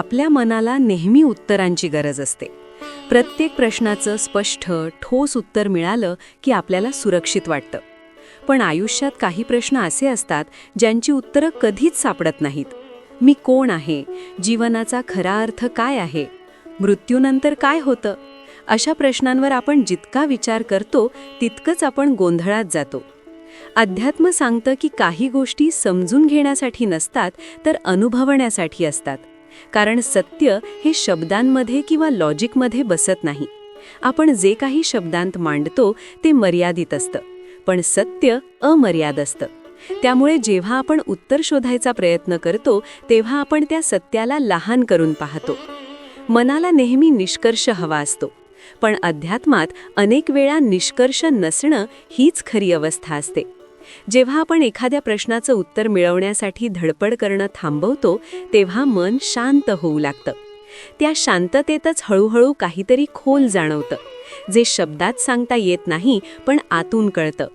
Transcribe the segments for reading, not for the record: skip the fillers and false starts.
आपल्या मनाला नेहमी उत्तरांची गरज असते. प्रत्येक प्रश्नाचं स्पष्ट, ठोस उत्तर मिळालं की आपल्याला सुरक्षित वाटतं. पण आयुष्यात काही प्रश्न असे असतात ज्यांची उत्तरं कधीच सापडत नाहीत. मी कोण आहे? जीवनाचा खरा अर्थ काय आहे? मृत्यूनंतर काय होतं? अशा प्रश्नांवर आपण जितका विचार करतो तितकंच आपण गोंधळात जातो. अध्यात्म सांगतं की काही गोष्टी समजून घेण्यासाठी नसतात तर अनुभवण्यासाठी असतात. कारण सत्य हे शब्दांमध्ये किंवा लॉजिकमध्ये बसत नाही. आपण जे काही शब्दांत मांडतो ते मर्यादित असतं, पण सत्य अमर्याद असतं. त्यामुळे जेव्हा आपण उत्तर शोधायचा प्रयत्न करतो तेव्हा आपण त्या सत्याला लहान करून पाहतो. मनाला नेहमी निष्कर्ष हवा असतो, पण अध्यात्मात अनेक वेळा निष्कर्ष नसणं हीच खरी अवस्था असते. जेव्हा आपण एखाद्या प्रश्नाचं उत्तर मिळवण्यासाठी धडपड करणं थांबवतो तेव्हा मन शांत होऊ लागतं. त्या शांततेतच हळूहळू काहीतरी खोल जाणवतं, जे शब्दात सांगता येत नाही पण आतून कळतं.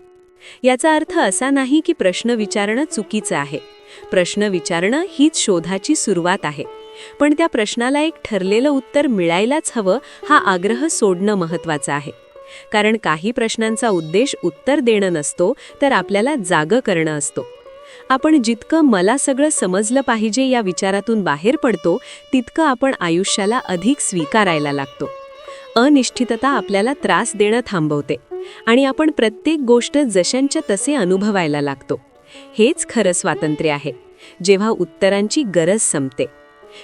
याचा अर्थ असा नाही की प्रश्न विचारणं चुकीचं आहे. प्रश्न विचारणं हीच शोधाची सुरुवात आहे. पण त्या प्रश्नाला एक ठरलेलं उत्तर मिळायलाच हवं हा आग्रह सोडणं महत्त्वाचं आहे. कारण काही प्रश्नांचा उद्देश उत्तर देणं नसतो तर आपल्याला जागं करणं असतो. आपण जितकं मला सगळं समजलं पाहिजे या विचारातून बाहेर पडतो तितकं आपण आयुष्याला अधिक स्वीकारायला लागतो. अनिश्चितता आपल्याला त्रास देणं थांबवते आणि आपण प्रत्येक गोष्ट जशांच्या तसे अनुभवायला लागतो. हेच खरं स्वातंत्र्य आहे, जेव्हा उत्तरांची गरज संपते.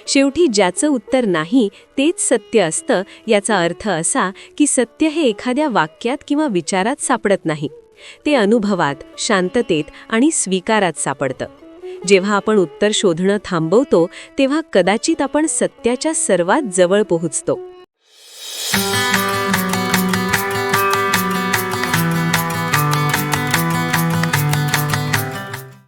शेवटी ज्याचं उत्तर नाही तेच सत्य असतं. याचा अर्थ असा की सत्य हे एखाद्या वाक्यात किंवा विचारात सापडत नाही. ते अनुभवात, शांततेत आणि स्वीकारात सापडतं. जेव्हा आपण उत्तर शोधणं थांबवतो तेव्हा कदाचित आपण सत्याच्या सर्वात जवळ पोहोचतो.